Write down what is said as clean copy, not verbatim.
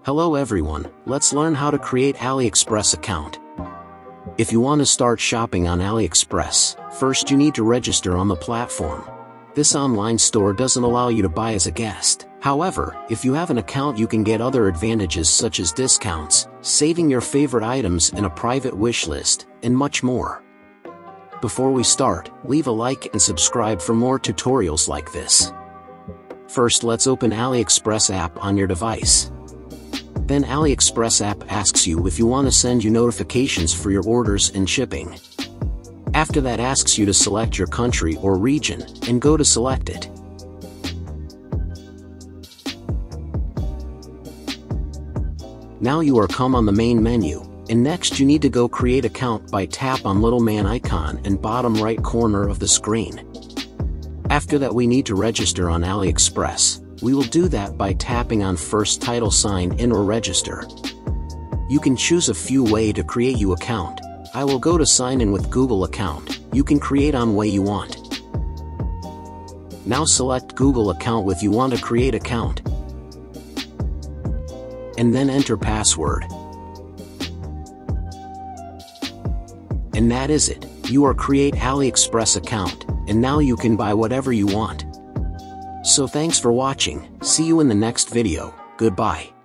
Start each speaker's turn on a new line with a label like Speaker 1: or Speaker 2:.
Speaker 1: Hello everyone, let's learn how to create AliExpress account. If you want to start shopping on AliExpress, first you need to register on the platform. This online store doesn't allow you to buy as a guest. However, if you have an account you can get other advantages such as discounts, saving your favorite items in a private wish list, and much more. Before we start, leave a like and subscribe for more tutorials like this. First, let's open AliExpress app on your device. Then AliExpress app asks you if you want to send you notifications for your orders and shipping. After that asks you to select your country or region, and go to select it. Now you are come on the main menu, and next you need to go create account by tap on little man icon in bottom right corner of the screen. After that we need to register on AliExpress. We will do that by tapping on first title sign in or register. You can choose a few way to create you account. I will go to sign in with Google account. You can create on way you want. Now select Google account with you want to create account. And then enter password. And that is it. You are create AliExpress account, and now you can buy whatever you want. So thanks for watching, see you in the next video, goodbye.